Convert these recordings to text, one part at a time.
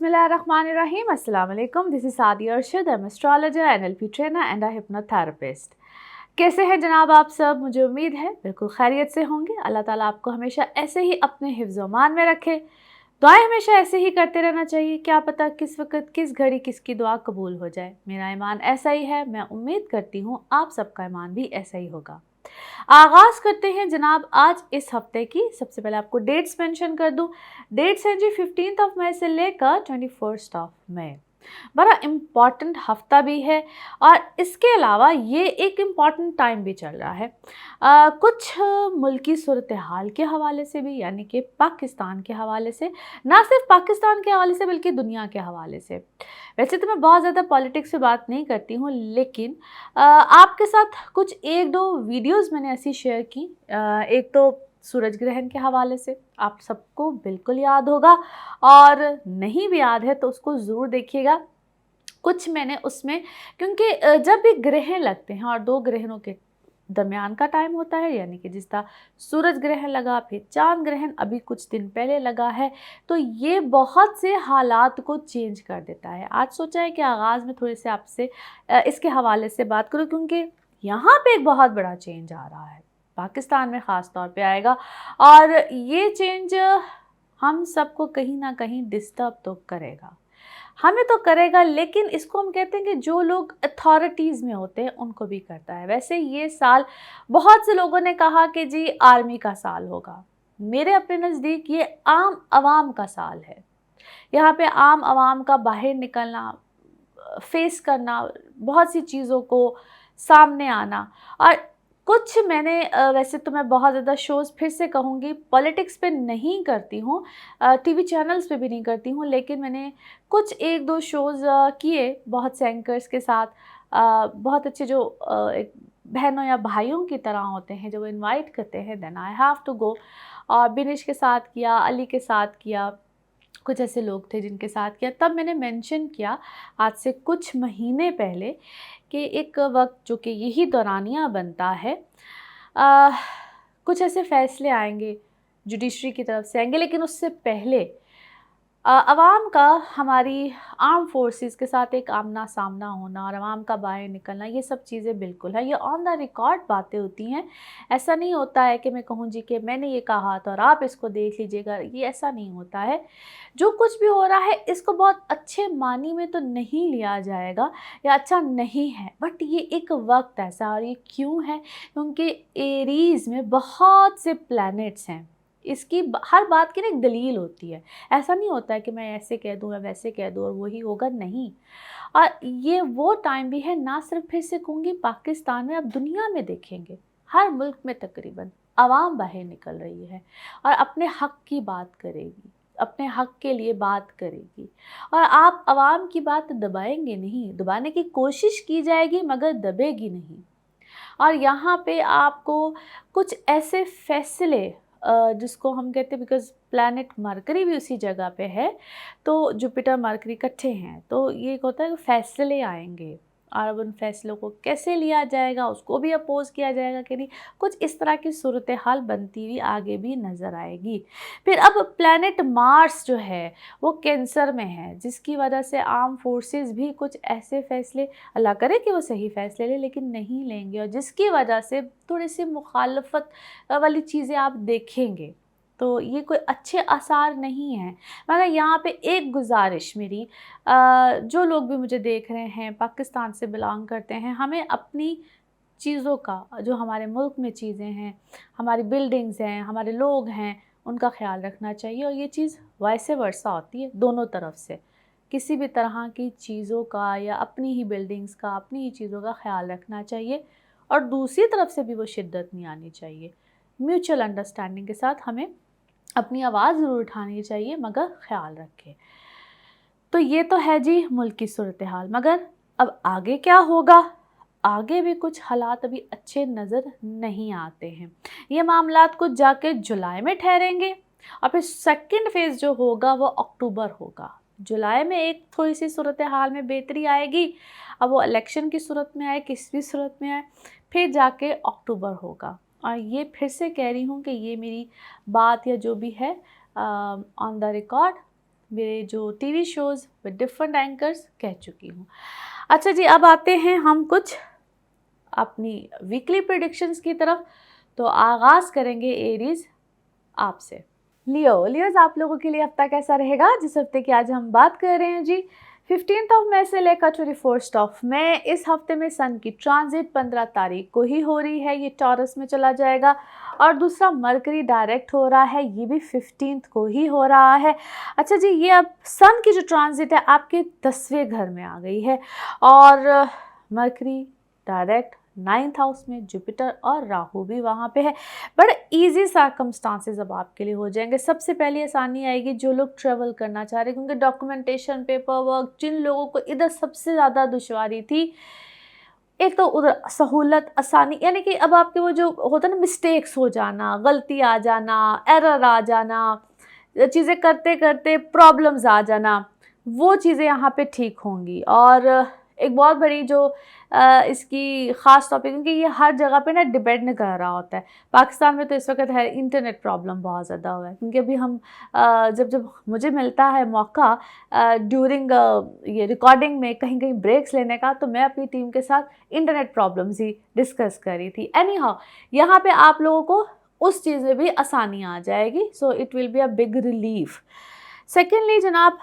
Bismillahirrahmanirrahim. Assalamu alaikum. This is Sadia Arshad. I'm astrologer, NLP trainer and a hypnotherapist. कैसे हैं जनाब आप सब? मुझे उम्मीद है बिल्कुल खैरियत से होंगे। अल्लाह ताला आपको हमेशा ऐसे ही अपने हिफ्ज़-ओ-मान में रखे। दुआएं हमेशा ऐसे ही करते रहना चाहिए। क्या पता किस वक्त किस घड़ी किसकी दुआ कबूल हो जाए। मेरा ईमान ऐसा ही है। मैं उम्मीद करती हूँ आप सबका ईमान भी ऐसा ही होगा। आगाज़ करते हैं जनाब आज इस हफ्ते की। सबसे पहले आपको डेट्स मेंशन कर दूं। डेट्स हैं जी 15 मई से लेकर 21 मई। बड़ा इम्पॉर्टेंट हफ्ता भी है और इसके अलावा ये एक इम्पॉर्टेंट टाइम भी चल रहा है कुछ मुल्की सूरत हाल के हवाले से भी, यानी कि पाकिस्तान के हवाले से, ना सिर्फ पाकिस्तान के हवाले से बल्कि दुनिया के हवाले से। वैसे तो मैं बहुत ज़्यादा पॉलिटिक्स पे बात नहीं करती हूँ, लेकिन आपके साथ कुछ एक दो वीडियोस मैंने ऐसी शेयर की। एक तो सूरज ग्रहण के हवाले से आप सबको बिल्कुल याद होगा, और नहीं भी याद है तो उसको ज़रूर देखिएगा। कुछ मैंने उसमें, क्योंकि जब भी ग्रहण लगते हैं और दो ग्रहणों के दरमियान का टाइम होता है, यानी कि जिस तरह सूरज ग्रहण लगा, फिर चांद ग्रहण अभी कुछ दिन पहले लगा है, तो ये बहुत से हालात को चेंज कर देता है। आज सोचा है कि आगाज़ में थोड़े से आपसे इसके हवाले से बात करूँ, क्योंकि यहाँ पे एक बहुत बड़ा चेंज आ रहा है, पाकिस्तान में ख़ास तौर पे आएगा, और ये चेंज हम सबको कहीं ना कहीं डिस्टर्ब तो करेगा। हमें तो करेगा, लेकिन इसको हम कहते हैं कि जो लोग अथॉरिटीज़ में होते हैं उनको भी करता है। वैसे ये साल बहुत से लोगों ने कहा कि जी आर्मी का साल होगा। मेरे अपने नज़दीक ये आम आवाम का साल है। यहाँ पे आम आवाम का बाहर निकलना, फेस करना, बहुत सी चीज़ों को सामने आना। और कुछ मैंने वैसे तो मैं बहुत ज़्यादा शोज़ फिर से कहूँगी पॉलिटिक्स पे नहीं करती हूँ, टीवी चैनल्स पे भी नहीं करती हूँ, लेकिन मैंने कुछ एक दो शोज़ किए बहुत से एंकर्स के साथ। बहुत अच्छे जो एक बहनों या भाइयों की तरह होते हैं, जो वो इनवाइट करते हैं, then I have to go. और बिनिश के साथ किया, अली के साथ किया, कुछ ऐसे लोग थे जिनके साथ किया। तब मैंने मेंशन किया आज से कुछ महीने पहले कि एक वक्त जो कि यही दौरानिया बनता है, कुछ ऐसे फैसले आएंगे, जुडिशरी की तरफ से आएंगे, लेकिन उससे पहले अवाम का हमारी आर्म फोर्सेस के साथ एक आमना सामना होना और अवाम का बाहर निकलना, ये सब चीज़ें बिल्कुल है, ये ऑन द रिकॉर्ड बातें होती हैं। ऐसा नहीं होता है कि मैं कहूँ जी कि मैंने ये कहा था और आप इसको देख लीजिएगा, ये ऐसा नहीं होता है। जो कुछ भी हो रहा है इसको बहुत अच्छे मानी में तो नहीं लिया जाएगा या अच्छा नहीं है, बट ये एक वक्त ऐसा, और ये क्यों है? क्योंकि एरीज़ में बहुत से प्लैनेट्स हैं। इसकी हर बात की ना एक दलील होती है। ऐसा नहीं होता है कि मैं ऐसे कह दूँ या वैसे कह दूँ और वही होगा, नहीं। और ये वो टाइम भी है, ना सिर्फ फिर से कहूँगी पाकिस्तान में, अब दुनिया में देखेंगे हर मुल्क में तकरीबन आवाम बाहर निकल रही है और अपने हक़ की बात करेगी, अपने हक़ के लिए बात करेगी। और आप आवाम की बात दबाएंगे नहीं, दबाने की कोशिश की जाएगी मगर दबेगी नहीं। और यहाँ पे आपको कुछ ऐसे फैसले, जिसको हम कहते हैं, बिकॉज प्लैनेट मरकरी भी उसी जगह पे है, तो जुपिटर मरकरी इकट्ठे हैं, तो ये एक होता है कि फैसले आएंगे और अब उन फैसलों को कैसे लिया जाएगा, उसको भी अपोज किया जाएगा कि नहीं, कुछ इस तरह की सूरत हाल बनती हुई आगे भी नज़र आएगी। फिर अब प्लैनेट मार्स जो है वो कैंसर में है, जिसकी वजह से आर्म फोर्सेस भी कुछ ऐसे फैसले, अल्लाह करे कि वो सही फैसले ले, लेकिन नहीं लेंगे, और जिसकी वजह से थोड़ी सी मुखालफत वाली चीज़ें आप देखेंगे। तो ये कोई अच्छे आसार नहीं हैं। मगर यहाँ पे एक गुजारिश मेरी, जो लोग भी मुझे देख रहे हैं पाकिस्तान से बिलोंग करते हैं, हमें अपनी चीज़ों का, जो हमारे मुल्क में चीज़ें हैं, हमारी बिल्डिंग्स हैं, हमारे लोग हैं, उनका ख्याल रखना चाहिए। और ये चीज़ वैसे वर्सा होती है दोनों तरफ से, किसी भी तरह की चीज़ों का या अपनी ही बिल्डिंग्स का, अपनी ही चीज़ों का ख्याल रखना चाहिए, और दूसरी तरफ से भी वो शिद्दत नहीं आनी चाहिए। म्यूचुअल अंडरस्टैंडिंग के साथ हमें अपनी आवाज़ ज़रूर उठानी चाहिए, मगर ख्याल रखें। तो ये तो है जी मुल्क की सूरत हाल, मगर अब आगे क्या होगा? आगे भी कुछ हालात अभी अच्छे नज़र नहीं आते हैं। ये मामलात कुछ जाके जुलाई में ठहरेंगे और फिर सेकंड फेज़ जो होगा वो अक्टूबर होगा। जुलाई में एक थोड़ी सी सूरत हाल में बेहतरी आएगी, अब वो इलेक्शन की सूरत में आए, किस भी सूरत में आए, फिर जाके अक्टूबर होगा। और ये फिर से कह रही हूँ कि ये मेरी बात या जो भी है ऑन द रिकॉर्ड, मेरे जो TV shows with different anchors कह चुकी हूँ। अच्छा जी, अब आते हैं हम कुछ अपनी वीकली प्रेडिक्शंस की तरफ। तो आगाज़ करेंगे एरीज आपसे। लियोज़, आप लोगों के लिए हफ्ता कैसा रहेगा, जिस हफ्ते की आज हम बात कर रहे हैं जी। 15 मई से लेकर 21 मई, इस हफ्ते में सन की ट्रांजिट 15 तारीख को ही हो रही है। ये टॉरस में चला जाएगा। और दूसरा, मरकरी डायरेक्ट हो रहा है, ये भी 15 को ही हो रहा है। अच्छा जी, ये अब सन की जो ट्रांजिट है आपके 10वें घर में आ गई है। और मरकरी डायरेक्ट 9th हाउस में, जुपिटर और राहु भी वहाँ पे है। बड़े इजी सर्कमस्टांसेस अब आपके लिए हो जाएंगे। सबसे पहले आसानी आएगी जो लोग ट्रेवल करना चाह रहे हैं, क्योंकि डॉक्यूमेंटेशन, पेपर वर्क, जिन लोगों को इधर सबसे ज़्यादा दुश्वारी थी, एक तो उधर सहूलत, आसानी, यानी कि अब आपके वो जो होता है ना, मिस्टेक्स हो जाना, गलती आ जाना, एरर आ जाना, चीज़ें करते करते प्रॉब्लम्स आ जाना, वो चीज़ें यहाँ पे ठीक होंगी। और एक बहुत बड़ी जो इसकी ख़ास टॉपिक, क्योंकि ये हर जगह पे ना डिपेंड कर रहा होता है। पाकिस्तान में तो इस वक्त है इंटरनेट प्रॉब्लम बहुत ज़्यादा हुआ है, क्योंकि अभी हम जब मुझे मिलता है मौका ड्यूरिंग ये रिकॉर्डिंग में कहीं कहीं ब्रेक्स लेने का, तो मैं अपनी टीम के साथ इंटरनेट प्रॉब्लम्स ही डिस्कस कर रही थी। एनी हाउ, यहाँ पे आप लोगों को उस चीज़ में भी आसानी आ जाएगी। So it will be a big relief. Secondly जनाब,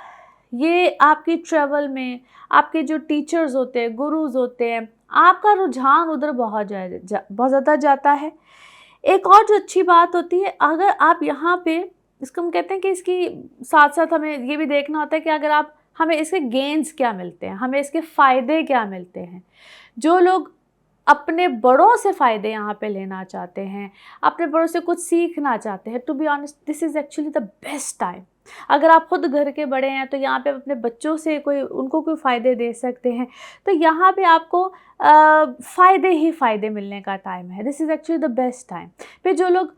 ये आपकी ट्रेवल में आपके जो टीचर्स होते हैं, गुरुज होते हैं, आपका रुझान उधर बहुत ज़्यादा जाता है। एक और जो अच्छी बात होती है, अगर आप यहाँ पे, इसको हम कहते हैं कि इसकी साथ साथ हमें ये भी देखना होता है कि अगर आप, हमें इसके गेन्स क्या मिलते हैं, हमें इसके फ़ायदे क्या मिलते हैं। जो लोग अपने बड़ों से फ़ायदे यहाँ पे लेना चाहते हैं, अपने बड़ों से कुछ सीखना चाहते हैं, to be honest this is actually the best time. अगर आप खुद घर के बड़े हैं तो यहाँ पे अपने बच्चों से उनको कोई फ़ायदे दे सकते हैं। तो यहाँ पे आपको फ़ायदे ही फ़ायदे मिलने का टाइम है। This is actually the best time. फिर जो लोग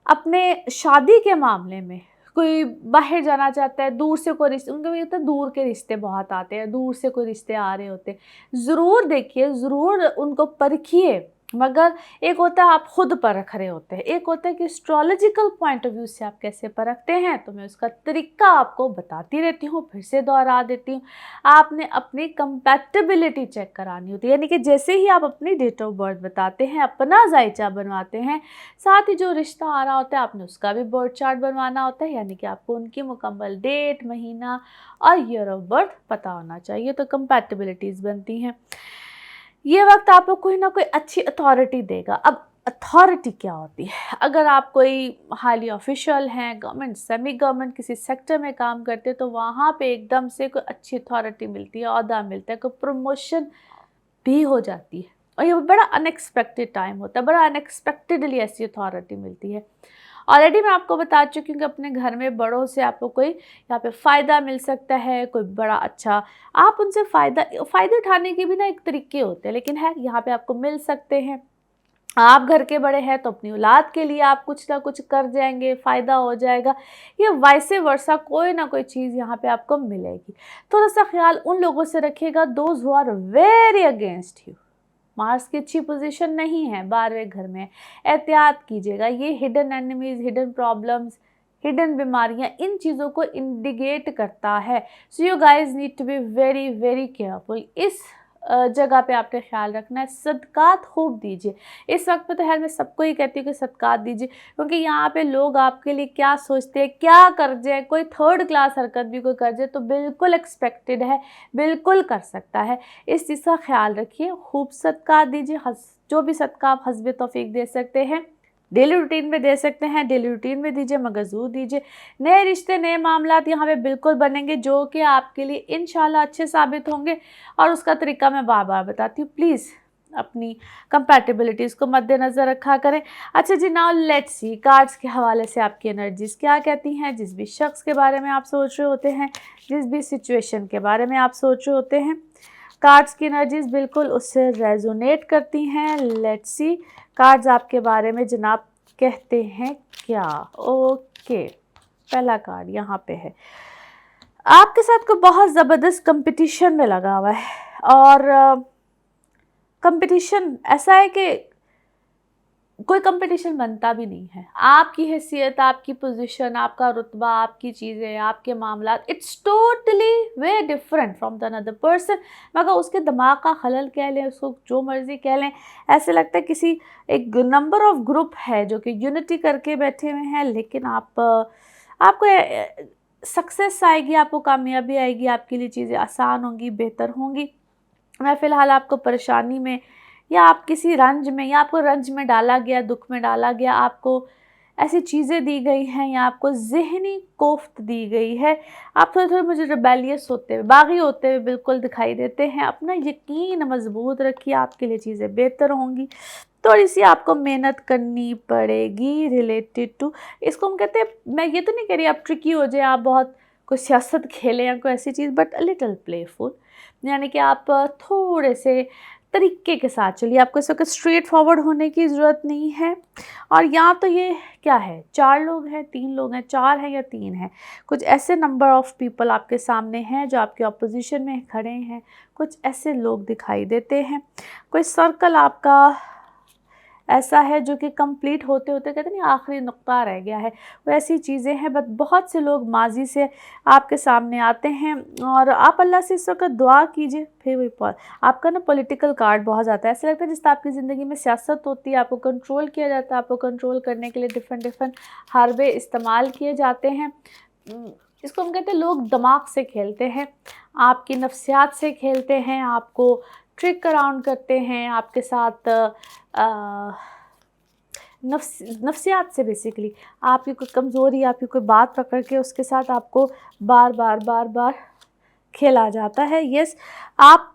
अपने शादी के मामले में, कोई बाहर जाना चाहता है, दूर से कोई रिश्ते, उनके भी होता है दूर के रिश्ते बहुत आते हैं, दूर से कोई रिश्ते आ रहे होते हैं, ज़रूर देखिए, ज़रूर उनको परखिए। मगर एक होता है आप खुद परख रहे होते हैं, एक होता है कि एस्ट्रोलॉजिकल पॉइंट ऑफ व्यू से आप कैसे परखते हैं। तो मैं उसका तरीका आपको बताती रहती हूँ, फिर से दोहरा देती हूँ। आपने अपनी कंपैटिबिलिटी चेक करानी होती है, यानी कि जैसे ही आप अपनी डेट ऑफ बर्थ बताते हैं, अपना जायचा बनवाते हैं, साथ ही जो रिश्ता आ रहा होता है आपने उसका भी बर्थ चार्ट बनवाना होता है, यानी कि आपको उनकी मुकम्मल डेट, महीना और ईयर ऑफ बर्थ पता होना चाहिए। तो कंपैटिबिलिटीज़ बनती हैं। ये वक्त आपको कोई ना कोई अच्छी अथॉरिटी देगा। अब अथॉरिटी क्या होती है? अगर आप कोई हाईली ऑफिशियल हैं, गवर्नमेंट, सेमी गवर्नमेंट किसी सेक्टर में काम करते हैं, तो वहाँ पे एकदम से कोई अच्छी अथॉरिटी मिलती है, ओहदा मिलता है, कोई प्रमोशन भी हो जाती है। और ये बड़ा अनएक्सपेक्टेड टाइम होता है, बड़ा अनएक्सपेक्टेडली ऐसी अथॉरिटी मिलती है। ऑलरेडी मैं आपको बता चुकी हूँ कि अपने घर में बड़ों से आपको कोई यहाँ पे फ़ायदा मिल सकता है, कोई बड़ा अच्छा, आप उनसे फ़ायदे उठाने के भी ना एक तरीके होते हैं, लेकिन है यहाँ पे आपको मिल सकते हैं। आप घर के बड़े हैं तो अपनी औलाद के लिए आप कुछ ना कुछ कर जाएंगे, फ़ायदा हो जाएगा, या वाइसे वर्सा कोई ना कोई चीज़ यहाँ पे आपको मिलेगी। थोड़ा सा ख्याल उन लोगों से रखिएगा those who are very against you. Mars की अच्छी पोजीशन नहीं है, 12वें घर में, एहतियात कीजिएगा। ये hidden enemies, hidden problems, hidden बीमारियां, इन चीज़ों को इंडिकेट करता है। So you guys need to be very very careful. इस जगह पे आपने ख्याल रखना है। सदकात खूब दीजिए। इस वक्त पे तो खैर मैं सबको ही कहती हूँ कि सदकात दीजिए, क्योंकि यहाँ पे लोग आपके लिए क्या सोचते हैं, क्या कर जाए, कोई थर्ड क्लास हरकत भी कोई कर जाए तो बिल्कुल एक्सपेक्टेड है, बिल्कुल कर सकता है। इस चीज़ का ख्याल रखिए, खूब सदकात दीजिए। जो भी सदका आप हस्बे तौफीक दे सकते हैं, डेली रूटीन में दे सकते हैं, डेली रूटीन में दीजिए, मगर ज़रूर दीजिए। नए रिश्ते, नए मामलात यहाँ पे बिल्कुल बनेंगे, जो कि आपके लिए इंशाल्लाह अच्छे साबित होंगे। और उसका तरीका मैं बार बार बताती हूँ, प्लीज़ अपनी कंपैटिबिलिटीज़ को मद्देनज़र रखा करें। अच्छा जी, नाउ लेट्स सी कार्ड्स के हवाले से आपकी एनर्जीज़ क्या कहती हैं। जिस भी शख्स के बारे में आप सोच रहे होते हैं, जिस भी सिचुएशन के बारे में आप सोच रहे होते हैं, कार्ड्स की एनर्जीज़ बिल्कुल उससे रेजोनेट करती हैं। लेट्स सी कार्ड्स आपके बारे में जनाब कहते हैं क्या। ओके, पहला कार्ड यहाँ पे है, आपके साथ कोई बहुत ज़बरदस्त कंपटीशन में लगा हुआ है। और कंपटीशन ऐसा है कि कोई कंपटीशन बनता भी नहीं है। आपकी हैसियत, आपकी पोजीशन, आपका रुतबा, आपकी चीज़ें, आपके मामलात, it's totally way different from the another person. मगर उसके दिमाग का खलल कह लें, उसको जो मर्ज़ी कह लें, ऐसे लगता है किसी एक नंबर ऑफ ग्रुप है जो कि यूनिटी करके बैठे हुए हैं, लेकिन आपको सक्सेस आएगी, आपको कामयाबी आएगी, आपके लिए चीज़ें आसान होंगी, बेहतर होंगी। मैं फ़िलहाल आपको परेशानी में या आप किसी रंज में, या आपको रंज में डाला गया, दुख में डाला गया, आपको ऐसी चीज़ें दी गई हैं या आपको ज़हनी कोफ्त दी गई है, आप थोड़े-थोड़े मुझे रिबेलियस होते हुए, बागी होते हुए बिल्कुल दिखाई देते हैं। अपना यकीन मज़बूत रखिए, आपके लिए चीज़ें बेहतर होंगी। थोड़ी-सी आपको मेहनत करनी पड़ेगी रिलेटेड टू, इसको हम कहते हैं, मैं ये तो नहीं कह रही आप ट्रिकी हो जाए, आप बहुत कोई सियासत खेलें या कोई ऐसी चीज़, बट अ लिटिल प्लेफुल, यानी कि आप थोड़े से तरीके के साथ चलिए। आपको इस वक्त स्ट्रेट फॉरवर्ड होने की ज़रूरत नहीं है। और यहाँ तो ये क्या है, 4 लोग हैं, 3 लोग हैं, 4 हैं या 3 हैं, कुछ ऐसे नंबर ऑफ़ पीपल आपके सामने हैं जो आपके अपोजिशन में खड़े हैं, कुछ ऐसे लोग दिखाई देते हैं। कोई सर्कल आपका ऐसा है जो कि कंप्लीट होते होते कहते नहीं आखिरी नुक्ता रह गया है, वो ऐसी चीज़ें हैं। बट बहुत से लोग माजी से आपके सामने आते हैं और आप अल्लाह से इस वक्त दुआ कीजिए। फिर वही आपका ना पॉलिटिकल कार्ड बहुत आता है, ऐसा लगता है जिस तरह आपकी ज़िंदगी में सियासत होती है, आपको कंट्रोल किया जाता है, आपको कंट्रोल करने के लिए डिफरेंट हरबे इस्तेमाल किए जाते हैं। इसको हम कहते हैं लोग दिमाग से खेलते हैं, आपकी नफ्सियात से खेलते हैं, आपको ट्रिक अराउंड करते हैं, आपके साथ नफ्सियात से बेसिकली आपकी कोई कमज़ोरी, आपकी कोई बात पकड़ के उसके साथ आपको बार बार खेला जाता है। यस, आप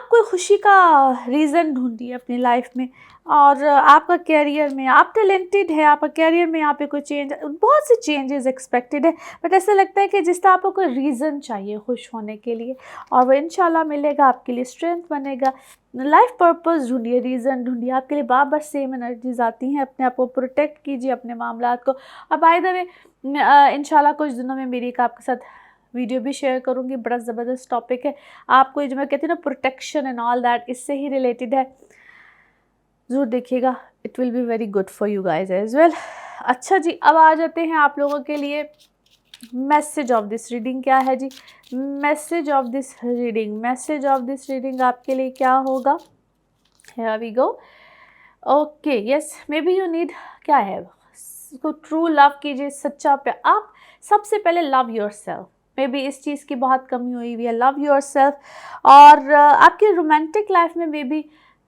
कोई खुशी का रीज़न ढूंढिए अपनी लाइफ में, और आपका कैरियर में आप टैलेंटेड है, आपका कैरियर में यहाँ पे कोई चेंज, बहुत से चेंजेस एक्सपेक्टेड है, बट ऐसा लगता है कि जिस तरह आपको कोई रीज़न चाहिए खुश होने के लिए, और वो इंशाल्लाह मिलेगा, आपके लिए स्ट्रेंथ बनेगा। लाइफ पर्पस ढूंढिए, रीज़न ढूंढिए, आपके लिए बार बार सेम एनर्जीज आती हैं। अपने आप को प्रोटेक्ट कीजिए, अपने मामलात को। और बाय द वे इंशाल्लाह कुछ दिनों में मेरी एक आपके साथ वीडियो भी शेयर करूँगी, बड़ा ज़बरदस्त टॉपिक है। आपको ये जो मैं कहती हूँ ना प्रोटेक्शन एंड ऑल दैट, इससे ही रिलेटेड है, ज़रूर देखिएगा। It will be very good for you guys as well. अच्छा जी, अब आ जाते हैं आप लोगों के लिए मैसेज ऑफ दिस रीडिंग क्या है जी। मैसेज ऑफ दिस रीडिंग आपके लिए क्या होगा। Here we go. Okay, yes, maybe you need, क्या है, तो ट्रू लव कीजिए, सच्चा प्यार। आप सबसे पहले love your self, may be इस चीज़ की बहुत कमी हुई हुई है, लव योर सेल्फ। और आपकी रोमांटिक लाइफ में मे बी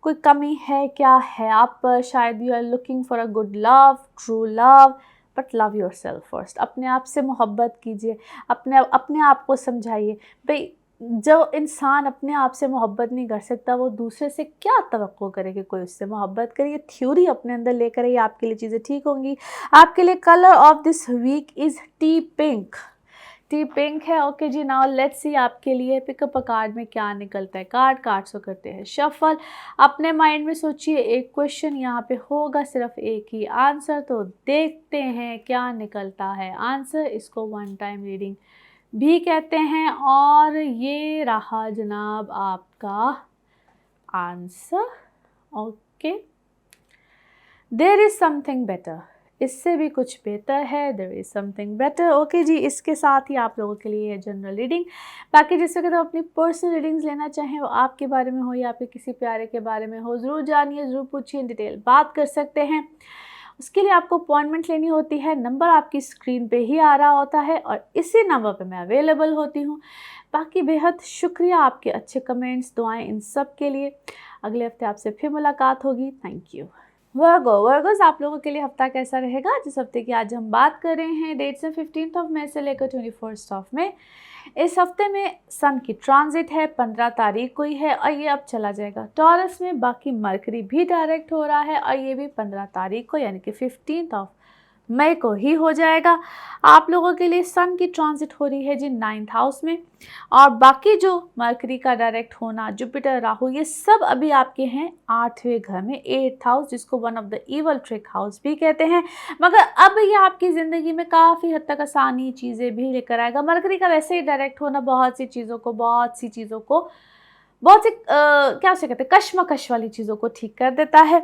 कोई कमी है, क्या है, आप शायद you are looking for a good love, true love, but love yourself first. अपने आप से मोहब्बत कीजिए, अपने आप को समझाइए। भाई, जो इंसान अपने आप से मोहब्बत नहीं कर सकता, वो दूसरे से क्या तवक्को करे कि कोई उससे मोहब्बत करे। ये थ्योरी अपने अंदर लेकर आइए, आपके लिए चीज़ें ठीक होंगी। आपके लिए colour of this week is tea pink. Tea pink है। ओके जी, नाउ लेट्स सी आपके लिए पिकअप अ कार्ड में क्या निकलता है। कार्ड्स को करते हैं शफल। अपने माइंड में सोचिए, एक क्वेश्चन यहाँ पे होगा, सिर्फ एक ही आंसर, तो देखते हैं क्या निकलता है आंसर। इसको वन टाइम रीडिंग भी कहते हैं। और ये रहा जनाब आपका answer. Okay, there is something better, इससे भी कुछ बेहतर है, there is something better. Okay जी, इसके साथ ही आप लोगों के लिए जनरल रीडिंग। बाकी जिस वक्त आप अपनी पर्सनल रीडिंग्स लेना चाहें, वो आपके बारे में हो या आपके किसी प्यारे के बारे में हो, ज़रूर जानिए, ज़रूर पूछिए, डिटेल बात कर सकते हैं। उसके लिए आपको अपॉइंटमेंट लेनी होती है। नंबर आपकी स्क्रीन पे ही आ रहा होता है और इसी नंबर पे मैं अवेलेबल होती हूँ। बाकी बेहद शुक्रिया आपके अच्छे कमेंट्स, दुआएं, इन सब के लिए। अगले हफ्ते आपसे फिर मुलाकात होगी। Thank you. वर्गोस, आप लोगों के लिए हफ्ता कैसा रहेगा। जिस हफ्ते की आज हम बात कर रहे हैं, डेट्स हैं 15 मई से लेकर 21 मई। इस हफ्ते में सन की ट्रांजिट है, 15 तारीख को ही है और ये अब चला जाएगा टॉरस में। बाकी मरकरी भी डायरेक्ट हो रहा है और ये भी 15 तारीख को, यानी कि 15 मई को ही हो जाएगा। आप लोगों के लिए सन की ट्रांजिट हो रही है जी 9th हाउस में, और बाकी जो मरकरी का डायरेक्ट होना, जुपिटर, राहु, ये सब अभी आपके हैं 8वें घर में, 8th हाउस, जिसको one of the evil trick house भी कहते हैं। मगर अब ये आपकी ज़िंदगी में काफ़ी हद तक आसानी चीज़ें भी लेकर आएगा। मरकरी का वैसे ही डायरेक्ट होना बहुत सी चीज़ों को क्या उसे कहते हैं, कश्मकश वाली चीज़ों को ठीक कर देता है।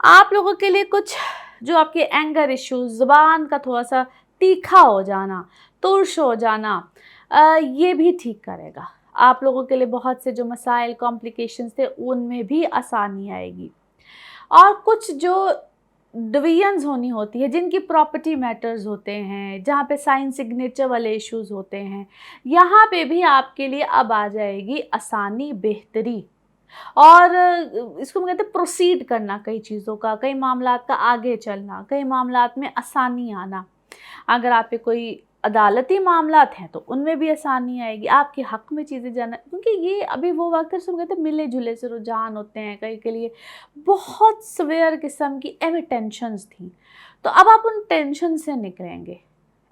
आप लोगों के लिए कुछ जो आपके एंगर इश्यूज, ज़ुबान का थोड़ा सा तीखा हो जाना, तुर्श हो जाना, ये भी ठीक करेगा। आप लोगों के लिए बहुत से जो मसाइल, कॉम्प्लिकेशंस थे, उनमें भी आसानी आएगी। और कुछ जो डिवीजन्स होनी होती है, जिनकी प्रॉपर्टी मैटर्स होते हैं, जहाँ पे साइन सिग्नेचर वाले इश्यूज होते हैं, यहाँ पे भी आपके लिए अब आ जाएगी आसानी, बेहतरी। और इसको हम कहते हैं प्रोसीड करना, कई चीज़ों का, कई मामलात का आगे चलना, कई मामलात में आसानी आना। अगर आप पे कोई अदालती मामलात हैं तो उनमें भी आसानी आएगी, आपके हक़ में चीज़ें जाना, क्योंकि ये अभी वो वक्त है जिसको कहते हैं मिले जुले से रुझान होते हैं। कई के लिए बहुत सवेयर किस्म की एवी टेंशन्स थी, तो अब आप उन टेंशन से निकलेंगे।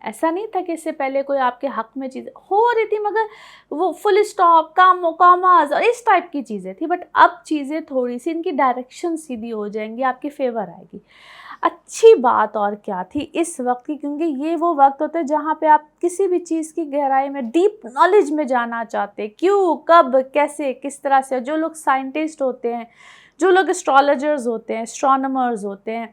ऐसा नहीं था कि इससे पहले कोई आपके हक़ में चीज़ें हो रही थी, मगर वो फुल स्टॉप, कॉमास और इस टाइप की चीज़ें थी। बट अब चीज़ें थोड़ी सी, इनकी डायरेक्शन सीधी हो जाएंगी, आपके फेवर आएगी। अच्छी बात और क्या थी इस वक्त की, क्योंकि ये वो वक्त होता है जहाँ पे आप किसी भी चीज़ की गहराई में, डीप नॉलेज में जाना चाहते हैं, क्यों, कब, कैसे, किस तरह से। जो लोग साइंटिस्ट होते हैं, जो लोग एस्ट्रोलॉजर्स होते हैं, एस्ट्रोनॉमर्स होते हैं,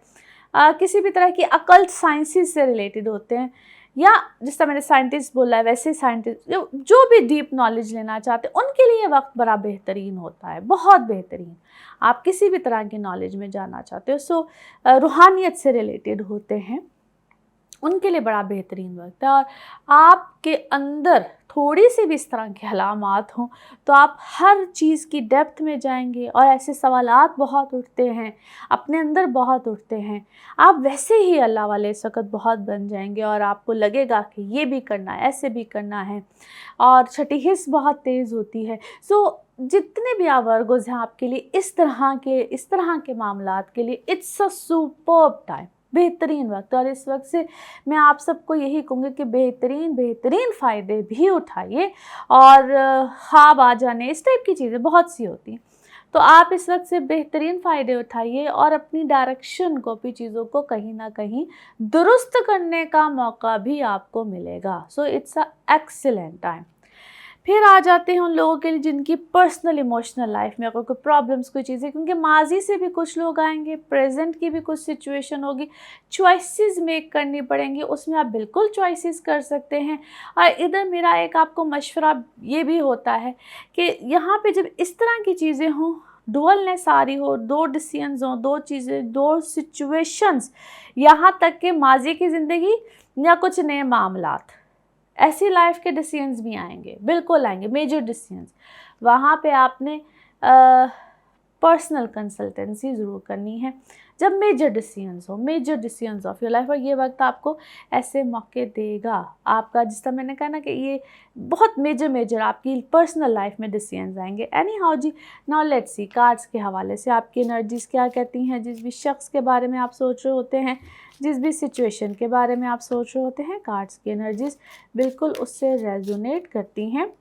किसी भी तरह की अकल्ट साइंसेस से रिलेटेड होते हैं, या जिस तरह मैंने साइंटिस्ट बोला है वैसे साइंटिस्ट जो भी डीप नॉलेज लेना चाहते हैं, उनके लिए वक्त बड़ा बेहतरीन होता है, बहुत बेहतरीन। आप किसी भी तरह की नॉलेज में जाना चाहते हो, रूहानियत से रिलेटेड होते हैं, उनके लिए बड़ा बेहतरीन वक्त है। और आपके अंदर थोड़ी सी भी इस तरह के अलामात हों तो आप हर चीज़ की डेप्थ में जाएंगे, और ऐसे सवालात बहुत उठते हैं, अपने अंदर बहुत उठते हैं। आप वैसे ही अल्लाह वाले इस वक्त बहुत बन जाएंगे, और आपको लगेगा कि ये भी करना है, ऐसे भी करना है, और छठी हिस्स बहुत तेज़ होती है। सो जितने भी आप वर्गोज़ हैं, आपके लिए इस तरह के मामलात के लिए इट्स अ सुपर्ब टाइम, बेहतरीन वक्त। और इस वक्त से मैं आप सबको यही कहूँगी कि बेहतरीन फ़ायदे भी उठाइए। और ख्वाब आ जाने, इस टाइप की चीज़ें बहुत सी होती हैं, तो आप इस वक्त से बेहतरीन फ़ायदे उठाइए, और अपनी डायरेक्शन को, भी चीज़ों को कहीं ना कहीं दुरुस्त करने का मौका भी आपको मिलेगा। So it's a excellent time. फिर आ जाते हैं उन लोगों के लिए जिनकी पर्सनल इमोशनल लाइफ में अगर कोई प्रॉब्लम्स, कोई चीज़ें, क्योंकि माजी से भी कुछ लोग आएंगे, प्रेजेंट की भी कुछ सिचुएशन होगी, चॉइसेस मेक करनी पड़ेंगी, उसमें आप बिल्कुल चॉइसेस कर सकते हैं। और इधर मेरा एक आपको मशवरा ये भी होता है कि यहाँ पे जब इस तरह की चीज़ें हों, डुअलनेस आ रही हो, दो डिसीजंस हों, दो चीज़ें, दो सिचुएशंस, यहाँ तक कि माजी की ज़िंदगी या कुछ नए मामलात, ऐसी लाइफ के डिसीजंस भी आएंगे, बिल्कुल आएंगे, मेजर डिसीजंस। वहाँ पे आपने पर्सनल कंसल्टेंसी ज़रूर करनी है जब major decisions of your life. और ये वक्त आपको ऐसे मौके देगा आपका, जिस तरह मैंने कहा ना कि ये बहुत मेजर आपकी पर्सनल लाइफ में डिसीजंस आएंगे। एनी हाउ जी, नाउ लेट्स सी कार्ड्स के हवाले से आपकी एनर्जीज़ क्या कहती हैं। जिस भी शख्स के बारे में आप सोच रहे होते हैं, जिस भी सिचुएशन के बारे में आप सोच रहे होते हैं, कार्ड्स की एनर्जीज़ बिल्कुल उससे रेजोनेट करती हैं।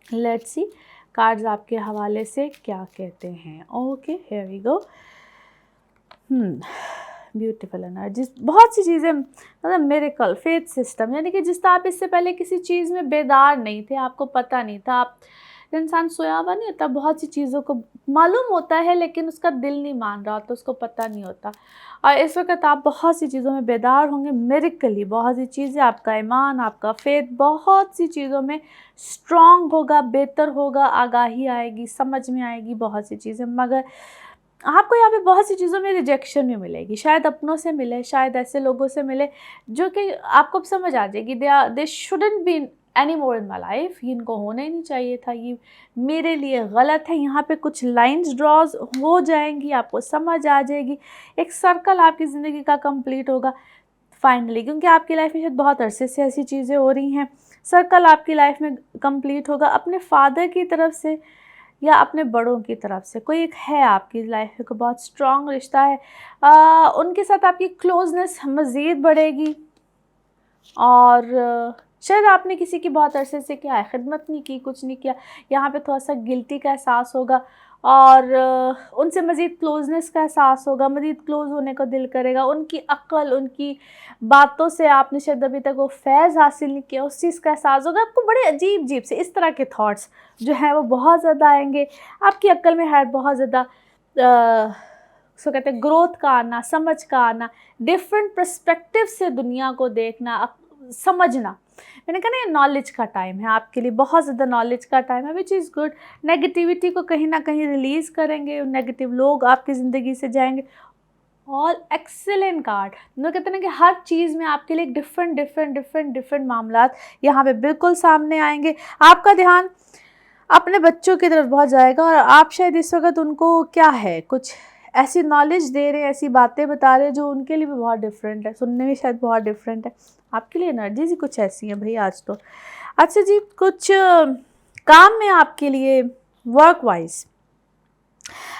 लेट्स सी कार्ड्स आपके हवाले से क्या कहते हैं। Okay, here we go. Beautiful energies, बहुत सी चीज़ें, मतलब मिरेकल, फेथ सिस्टम, यानी कि जिस तरह आप इससे पहले किसी चीज़ में बेदार नहीं थे, आपको पता नहीं था, आप इंसान सोया हुआ नहीं होता, बहुत सी चीज़ों को मालूम होता है लेकिन उसका दिल नहीं मान रहा होता, उसको पता नहीं होता। और इस वक्त आप बहुत सी चीज़ों में बेदार होंगे, मिरेकली बहुत सी चीज़ें, आपका ईमान, आपका फेथ बहुत सी चीज़ों में स्ट्रॉन्ग होगा, बेहतर होगा, आगाही आएगी, समझ में आएगी बहुत सी चीज़ें। मगर आपको यहाँ पे बहुत सी चीज़ों में रिजेक्शन भी मिलेगी, शायद अपनों से मिले, शायद ऐसे लोगों से मिले जो कि आपको समझ आ जाएगी दे shouldn't be any more in my life, ये इनको होना ही नहीं चाहिए था, ये मेरे लिए गलत है। यहाँ पे कुछ लाइंस ड्रॉज हो जाएंगी, आपको समझ आ जाएगी, एक सर्कल आपकी ज़िंदगी का कंप्लीट होगा फाइनली, क्योंकि आपकी लाइफ में शायद बहुत अरसे से ऐसी चीज़ें हो रही हैं। सर्कल आपकी लाइफ में कंप्लीट होगा, अपने फादर की तरफ से या अपने बड़ों की तरफ से कोई एक है आपकी लाइफ में, कोई बहुत स्ट्रॉन्ग रिश्ता है, उनके साथ आपकी क्लोजनेस मज़ीद बढ़ेगी। और शायद आपने किसी की बहुत अरसे से क्या है खिदमत नहीं की, कुछ नहीं किया, यहाँ पे थोड़ा सा गिल्टी का एहसास होगा, और उनसे मज़ीद क्लोजनेस का एहसास होगा, मज़ीद क्लोज़ होने को दिल करेगा। उनकी अक्ल, उनकी बातों से आपने शायद अभी तक वो फैज़ हासिल नहीं किया, उस चीज़ का एहसास होगा आपको। बड़े अजीब से इस तरह के थॉट्स जो हैं वो बहुत ज़्यादा आएंगे, आपकी अक्ल में है बहुत ज़्यादा उसको कहते हैं ग्रोथ का आना, समझ का आना, डिफरेंट पर्सपेक्टिव से दुनिया को देखना, समझना। मैंने कहा ना ये नॉलेज का टाइम है आपके लिए, बहुत ज़्यादा नॉलेज का टाइम है, विच इज़ गुड। नेगेटिविटी को कहीं ना कहीं रिलीज़ करेंगे, नेगेटिव लोग आपकी ज़िंदगी से जाएंगे। All excellent card. मैं कहते हैं ना कि हर चीज़ में आपके लिए डिफरेंट मामलात यहाँ पे बिल्कुल सामने आएंगे। आपका ध्यान अपने बच्चों की तरफ बहुत जाएगा और आप शायद इस वक्त उनको क्या है, कुछ ऐसी नॉलेज दे रहे हैं, ऐसी बातें बता रहे हैं जो उनके लिए भी बहुत डिफरेंट है, सुनने में शायद बहुत डिफरेंट है। आपके लिए एनर्जीज ही कुछ ऐसी हैं भाई आज तो। अच्छा जी, कुछ काम में आपके लिए वर्क वाइज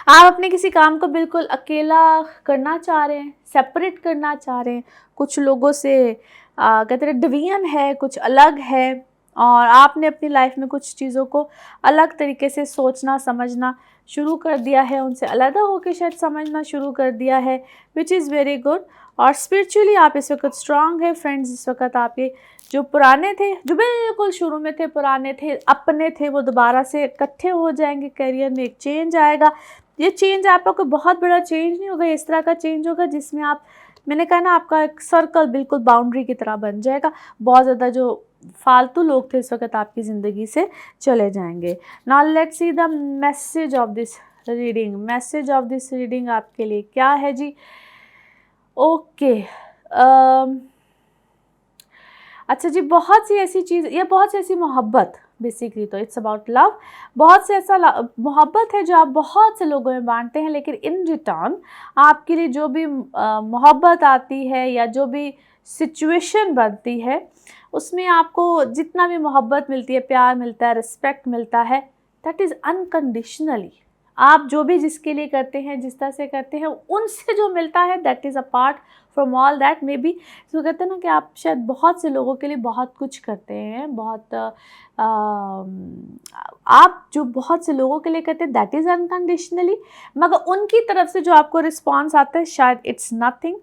आप अपने किसी काम को बिल्कुल अकेला करना चाह रहे हैं, सेपरेट करना चाह रहे हैं, कुछ लोगों से कहते हैं डिवीजन है, कुछ अलग है, और आपने अपनी लाइफ में कुछ चीज़ों को अलग तरीके से सोचना समझना शुरू कर दिया है, उनसे अलग होकर शायद समझना शुरू कर दिया है, विच इज़ वेरी गुड। और स्पिरिचुअली आप इस वक्त स्ट्रांग है फ्रेंड्स। इस वक्त आपके जो पुराने थे, जो बिल्कुल शुरू में थे, पुराने थे, अपने थे, वो दोबारा से इकट्ठे हो जाएंगे। करियर में एक चेंज आएगा। ये चेंज आपका कोई बहुत बड़ा चेंज नहीं होगा, इस तरह का चेंज होगा जिसमें आप, मैंने कहा ना, आपका एक सर्कल बिल्कुल बाउंड्री की तरह बन जाएगा। बहुत ज़्यादा जो फालतू लोग थे इस वक्त आपकी ज़िंदगी से चले जाएंगे। Now let's see the message of this reading. Message of this reading आपके लिए क्या है जी? ओके अच्छा जी, बहुत सी ऐसी चीज़, ये बहुत सी ऐसी मोहब्बत, बेसिकली तो इट्स अबाउट लव। बहुत से ऐसा मोहब्बत है जो आप बहुत से लोगों में बांटते हैं, लेकिन इन रिटर्न आपके लिए जो भी मोहब्बत आती है या जो भी सिचुएशन बनती है, उसमें आपको जितना भी मोहब्बत मिलती है, प्यार मिलता है, रिस्पेक्ट मिलता है, दैट इज़ अनकंडीशनली। आप जो भी जिसके लिए करते हैं, जिस तरह से करते हैं, उनसे जो मिलता है, that is a part from all that. May be तो कहते हैं ना कि आप शायद बहुत से लोगों के लिए बहुत कुछ करते हैं, बहुत आप जो बहुत से लोगों के लिए करते हैं, दैट इज़ अनकंडीशनली, मगर उनकी तरफ से जो आपको रिस्पॉन्स आता है, शायद इट्स नथिंग।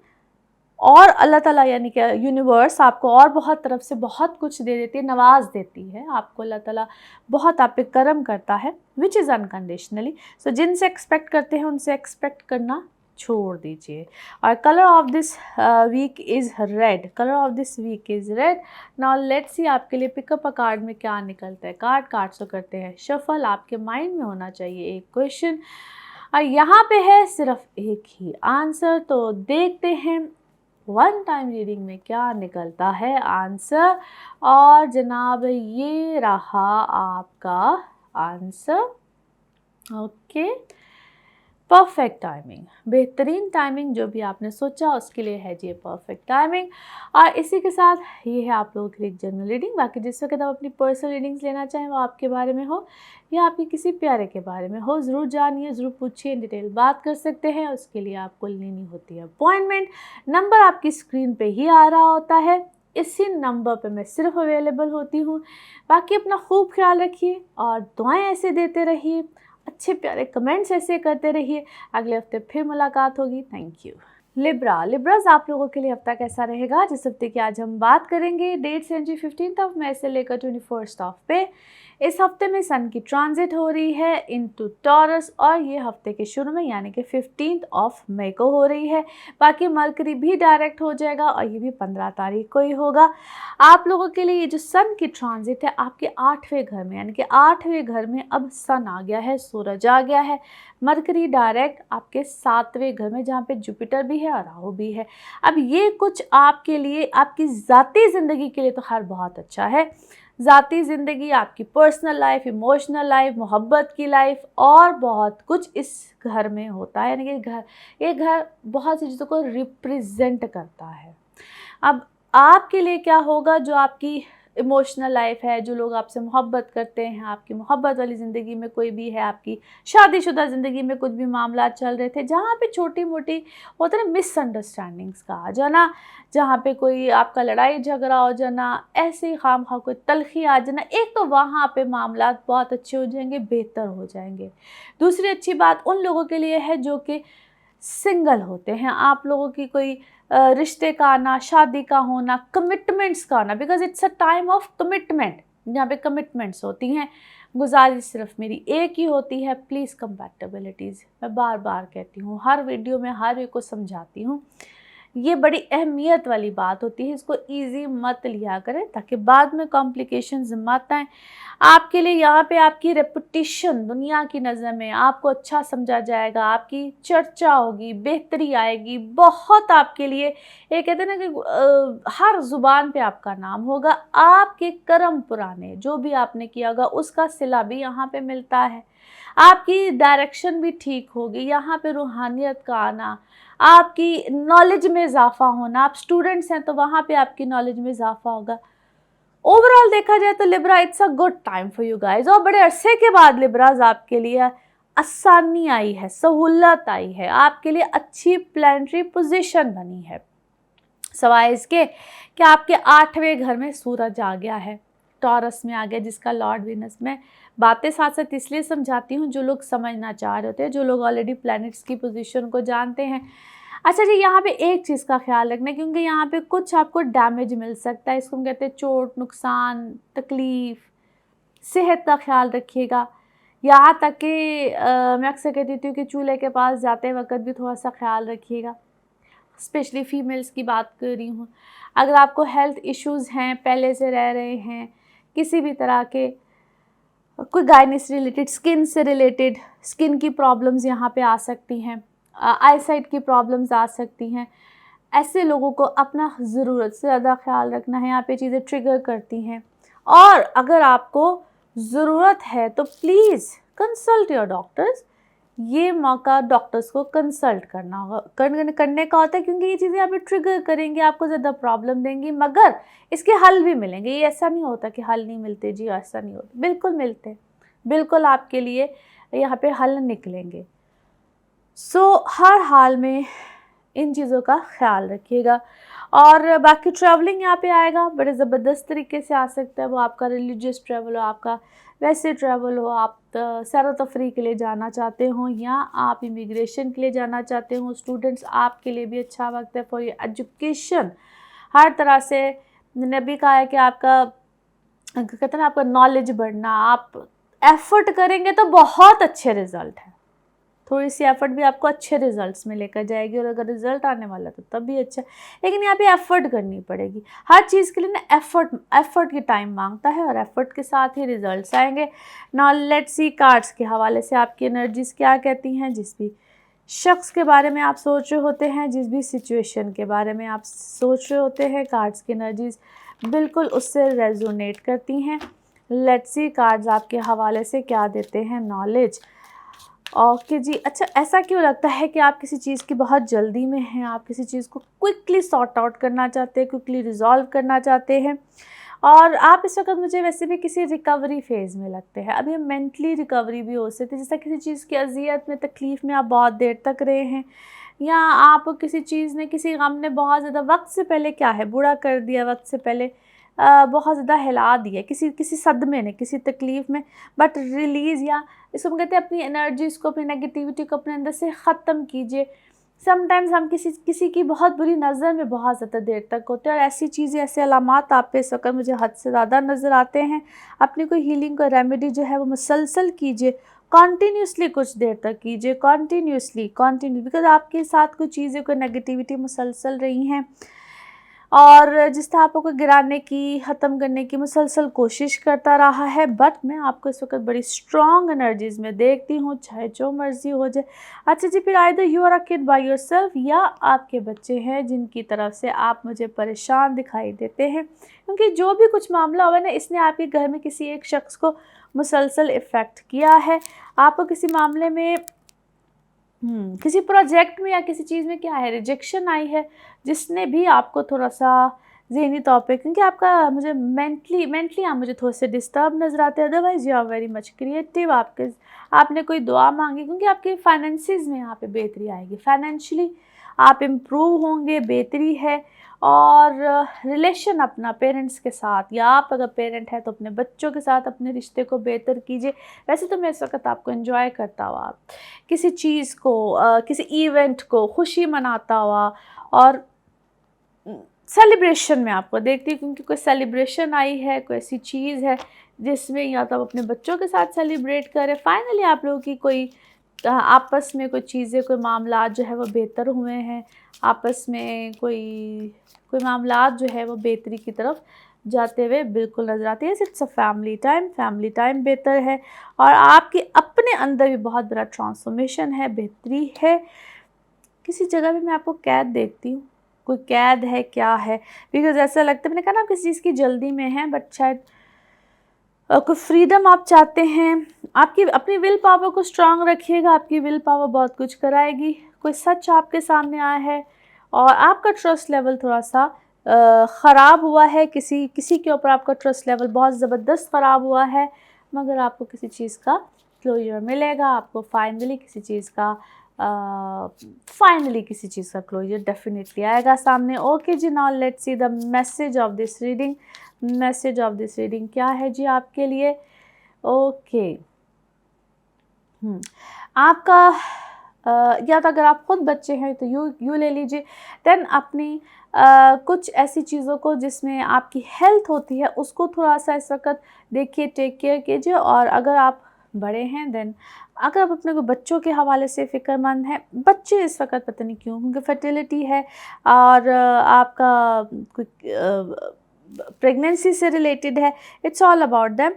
और अल्लाह ताला यानी कि यूनिवर्स आपको और बहुत तरफ से बहुत कुछ दे देती है, नवाज देती है आपको। अल्लाह ताला बहुत आप पे करम करता है, विच इज़ अनकंडीशनली। सो जिनसे एक्सपेक्ट करते हैं उनसे एक्सपेक्ट करना छोड़ दीजिए। और colour of this week is red. Colour of this week is red. Now let's see आपके लिए पिकअप अ कार्ड में क्या निकलता है। कार्ड से करते हैं शफल। आपके माइंड में होना चाहिए एक क्वेश्चन और यहाँ पे है सिर्फ एक ही आंसर। तो देखते हैं वन टाइम रीडिंग में क्या निकलता है आंसर। और जनाब ये रहा आपका आंसर। ओके, परफेक्ट टाइमिंग, बेहतरीन टाइमिंग, जो भी आपने सोचा उसके लिए है जी परफेक्ट टाइमिंग। और इसी के साथ ये है आप लोगों के लिए जनरल रीडिंग। बाकी जिस वक्त आप अपनी पर्सनल रीडिंग्स लेना चाहें, वो आपके बारे में हो या आपके किसी प्यारे के बारे में हो, ज़रूर जानिए, ज़रूर पूछिए, डिटेल बात कर सकते हैं। उसके लिए आपको लेनी होती है अपॉइंटमेंट। नंबर आपकी स्क्रीन पर ही आ रहा होता है, इसी नंबर पे मैं सिर्फ अवेलेबल होती हूँ। बाकी अपना खूब ख्याल रखिए और दुआएं ऐसे देते रहिए, अच्छे प्यारे कमेंट्स ऐसे करते रहिए। अगले हफ्ते फिर मुलाकात होगी। Thank you. लिब्रास आप लोगों के लिए हफ्ता कैसा रहेगा, जिस हफ्ते की आज हम बात करेंगे। डेट्स हैं जी 15 ऑफ मई से लेकर 21 ऑफ पे। इस हफ्ते में सन की ट्रांजिट हो रही है इनटू टॉरस, और ये हफ्ते के शुरू में यानी कि 15 ऑफ मई को हो रही है। बाकी मरकरी भी डायरेक्ट हो जाएगा और ये भी 15 तारीख को ही होगा। आप लोगों के लिए ये जो सन की ट्रांजिट है, आपके 8वें घर में, यानी कि 8वें घर में अब सन आ गया है, सूरज आ गया है। मरकरी डायरेक्ट आपके 7वें घर में, जहाँ पे जुपिटर भी है और राहु भी है। अब ये कुछ आपके लिए, आपकी ज़ाती ज़िंदगी के लिए तो हर बहुत अच्छा है। ज़ाती ज़िंदगी, आपकी पर्सनल लाइफ, इमोशनल लाइफ, मोहब्बत की लाइफ और बहुत कुछ इस घर में होता है। यानी कि ये घर बहुत सी चीज़ों को रिप्रेजेंट करता है। अब आपके लिए क्या होगा, जो आपकी इमोशनल लाइफ है, जो लोग आपसे मोहब्बत करते हैं, आपकी मोहब्बत वाली ज़िंदगी में कोई भी है, आपकी शादीशुदा ज़िंदगी में कुछ भी मामला चल रहे थे, जहाँ पे छोटी मोटी होता है ना मिसअंडरस्टैंडिंग्स का आ जाना, जहाँ पे कोई आपका लड़ाई झगड़ा हो जाना, ऐसे ही खामखा कोई तलखी आ जाना, एक तो वहाँ पे मामला बहुत अच्छे हो जाएंगे, बेहतर हो जाएंगे। दूसरी अच्छी बात उन लोगों के लिए है जो कि सिंगल होते हैं। आप लोगों की कोई रिश्ते का आना, शादी का होना, कमिटमेंट्स का आना, because it's a time of commitment, जहाँ पे कमिटमेंट्स होती हैं। गुजारिश सिर्फ मेरी एक ही होती है, प्लीज़ कंपैटिबिलिटीज़, मैं बार बार कहती हूँ, हर वीडियो में हर एक को समझाती हूँ, ये बड़ी अहमियत वाली बात होती है, इसको इजी मत लिया करें ताकि बाद में कॉम्प्लिकेशंस मत आएँ। आपके लिए यहाँ पे आपकी रेपुटेशन दुनिया की नज़र में आपको अच्छा समझा जाएगा, आपकी चर्चा होगी, बेहतरी आएगी, बहुत आपके लिए ये कहते हैं ना कि हर ज़ुबान पे आपका नाम होगा, आपके कर्म पुराने जो भी आपने किया होगा उसका सिला भी यहाँ पे मिलता है, आपकी डायरेक्शन भी ठीक होगी, यहाँ पे रूहानियत का आना, आपकी नॉलेज में इजाफा होना, आप स्टूडेंट्स हैं तो वहाँ पे आपकी नॉलेज में इजाफा होगा। ओवरऑल देखा जाए तो Libra it's a good time for you guys, और बड़े अरसे के बाद लिब्राज आपके लिए आसानी आई है, सहूलत आई है, आपके लिए अच्छी प्लानिटरी पोजीशन बनी है, सवाए इसके कि आपके 8वें घर में सूरज आ गया है, टॉरस में आ गया जिसका लॉर्ड वीनस। में बातें साथ साथ इसलिए समझाती हूँ जो लोग समझना चाह रहे होते हैं, जो लोग ऑलरेडी प्लैनेट्स की पोजीशन को जानते हैं। अच्छा जी, यहाँ पे एक चीज़ का ख्याल रखना क्योंकि यहाँ पे कुछ आपको डैमेज मिल सकता है, इसको हम कहते हैं चोट, नुकसान, तकलीफ़, सेहत का ख्याल रखिएगा। यहाँ तक कि मैं अक्सर कहती हूँ कि चूल्हे के पास जाते वक्त भी थोड़ा सा ख्याल रखिएगा, स्पेशली फ़ीमेल्स की बात कर रही हूँ। अगर आपको हेल्थ इश्यूज़ हैं, पहले से रह रहे हैं, किसी भी तरह के कोई गायनी से रिलेटेड, स्किन से रिलेटेड, स्किन की प्रॉब्लम्स यहाँ पे आ सकती हैं, आईसाइट की प्रॉब्लम्स आ सकती हैं, ऐसे लोगों को अपना ज़रूरत से ज़्यादा ख्याल रखना है, यहाँ पे चीज़ें ट्रिगर करती हैं। और अगर आपको ज़रूरत है तो प्लीज़ कंसल्ट योर डॉक्टर्स, ये मौका डॉक्टर्स को कंसल्ट करना होगा, करने का होता है क्योंकि ये चीज़ें यहाँ पे ट्रिगर करेंगी, आपको ज़्यादा प्रॉब्लम देंगी, मगर इसके हल भी मिलेंगे। ये ऐसा नहीं होता कि हल नहीं मिलते जी, ऐसा नहीं होता, बिल्कुल मिलते हैं, बिल्कुल आपके लिए यहाँ पे हल निकलेंगे। हर हाल में इन चीज़ों का ख्याल रखिएगा। और बाकी ट्रैवलिंग यहाँ पे आएगा, बड़े ज़बरदस्त तरीके से आ सकता है, वो आपका रिलीजियस ट्रैवल हो, आपका वैसे ट्रैवल हो, आप सैर व तफरीह के लिए जाना चाहते हो या आप इमिग्रेशन के लिए जाना चाहते हो, स्टूडेंट्स आपके लिए भी अच्छा वक्त है फॉर योर एजुकेशन। हर तरह से नबी कहा है कि आपका कहते हैं ना आपका नॉलेज बढ़ना, आप एफ़र्ट करेंगे तो बहुत अच्छे रिज़ल्ट है, थोड़ी सी एफ़र्ट भी आपको अच्छे रिजल्ट्स में लेकर जाएगी, और अगर रिज़ल्ट आने वाला तो तब भी अच्छा, लेकिन यहाँ पे एफ़र्ट करनी पड़ेगी। हर चीज़ के लिए ना एफ़र्ट की टाइम मांगता है और एफ़र्ट के साथ ही रिज़ल्ट्स आएंगे। नाउ लेट्स सी कार्ड्स के हवाले से आपकी एनर्जीज़ क्या कहती हैं। जिस भी शख्स के बारे में आप सोच रहे होते हैं, जिस भी सिचुएशन के बारे में आप सोच रहे होते हैं, कार्ड्स की एनर्जीज़ बिल्कुल उससे रेजोनेट करती हैं। लेट्स सी कार्ड्स आपके हवाले से क्या देते हैं नॉलेज। ओके जी, अच्छा ऐसा क्यों लगता है कि आप किसी चीज़ की बहुत जल्दी में हैं, आप किसी चीज़ को क्विकली सॉर्ट आउट करना चाहते हैं, क्विकली रिजॉल्व करना चाहते हैं, और आप इस वक्त मुझे वैसे भी किसी रिकवरी फेज़ में लगते हैं। अभी मेंटली रिकवरी भी हो सकती है, जैसे किसी चीज़ की अजियत में, तकलीफ़ में आप बहुत देर तक रहे हैं, या आप किसी चीज़ ने, किसी गम ने बहुत ज़्यादा वक्त से पहले क्या है बुरा कर दिया, वक्त से पहले बहुत ज़्यादा हिला दिया, किसी सदमे ने, किसी तकलीफ़ में, बट रिलीज़, या इसको हम कहते हैं अपनी एनर्जीज़ को, अपनी नेगेटिविटी को अपने अंदर से ख़त्म कीजिए। समटाइम्स हम किसी की बहुत बुरी नज़र में बहुत ज़्यादा देर तक होते हैं, और ऐसी चीज़ें, ऐसे अलामात आप पे इस वक्त मुझे हद से ज़्यादा नज़र आते हैं। अपनी कोई हीलिंग का रेमेडी जो है वो मुसलसल कीजिए, कॉन्टीन्यूसली कुछ देर तक कीजिए, कॉन्टीन्यूसली बिकॉज आपके साथ कुछ चीज़ें, कोई नेगेटिविटी मुसलसल रही हैं, और जिस तरह आपको गिराने की, ख़त्म करने की मुसलसल कोशिश करता रहा है, बट मैं आपको इस वक्त बड़ी स्ट्रॉन्ग एनर्जीज़ में देखती हूँ, चाहे जो मर्ज़ी हो जाए। अच्छा जी, फिर either you are a kid by yourself, या आपके बच्चे हैं जिनकी तरफ से आप मुझे परेशान दिखाई देते हैं, क्योंकि जो भी कुछ मामला हुआ ना, इसने आपके घर में किसी एक शख्स को मुसलसल इफ़ेक्ट किया है। आपको किसी मामले में, किसी प्रोजेक्ट में या किसी चीज़ में क्या है, रिजेक्शन आई है, जिसने भी आपको थोड़ा सा ज़हनी तौर पे, क्योंकि आपका मुझे मेंटली आप मुझे थोड़े से डिस्टर्ब नज़र आते हैं, otherwise you are very much creative. आपने कोई दुआ मांगी, क्योंकि आपके फाइनेंसिस में यहाँ पे बेहतरी आएगी, फाइनेंशियली आप इम्प्रूव होंगे, बेहतरी है। और रिलेशन अपना पेरेंट्स के साथ, या आप अगर पेरेंट है तो अपने बच्चों के साथ अपने रिश्ते को बेहतर कीजिए। वैसे तो मैं इस वक्त आपको एंजॉय करता हुआ, किसी चीज़ को, किसी इवेंट को खुशी मनाता हुआ, और सेलिब्रेशन में आपको देखती हूँ, क्योंकि कोई सेलिब्रेशन आई है, कोई ऐसी चीज़ है जिसमें या तो आप अपने बच्चों के साथ सेलिब्रेट करें, फाइनली आप लोगों की कोई आपस में कोई चीज़ें, कोई मामलात जो है वो बेहतर हुए हैं, आपस में कोई कोई मामलात जो है वो बेहतरी की तरफ जाते हुए बिल्कुल नज़र आती है। इट्स अ फैमिली टाइम बेहतर है, और आपके अपने अंदर भी बहुत बड़ा ट्रांसफॉर्मेशन है, बेहतरी है। किसी जगह पे मैं आपको कैद देखती हूँ, कोई कैद है, क्या है, बिकॉज़ ऐसा लगता है, मैंने कहा ना, आप किसी चीज़ की जल्दी में हैं, बट शायद कोई फ्रीडम आप चाहते हैं। आपकी अपनी विल पावर को स्ट्रांग रखिएगा, आपकी विल पावर बहुत कुछ कराएगी। कोई सच आपके सामने आया है और आपका ट्रस्ट लेवल थोड़ा सा ख़राब हुआ है, किसी के ऊपर आपका ट्रस्ट लेवल बहुत ज़बरदस्त ख़राब हुआ है, मगर आपको किसी चीज़ का क्लोजर मिलेगा, आपको फाइनली किसी चीज़ का क्लोजर डेफिनेटली आएगा सामने। ओके जी, now let's see the message of this reading. Message of this reading क्या है जी आपके लिए? ओके, आपका या तो अगर आप खुद बच्चे हैं तो यू ले लीजिए। देन अपनी कुछ ऐसी चीज़ों को जिसमें आपकी हेल्थ होती है उसको थोड़ा सा इस वक्त देखिए, टेक केयर कीजिए। और अगर आप बड़े हैं, देन अगर आप अपने को बच्चों के हवाले से फ़िक्रमंद हैं, बच्चे इस वक्त पता नहीं क्यों, क्योंकि फर्टिलिटी है और आपका कोई प्रेगनेंसी से रिलेटेड है, it's all about them.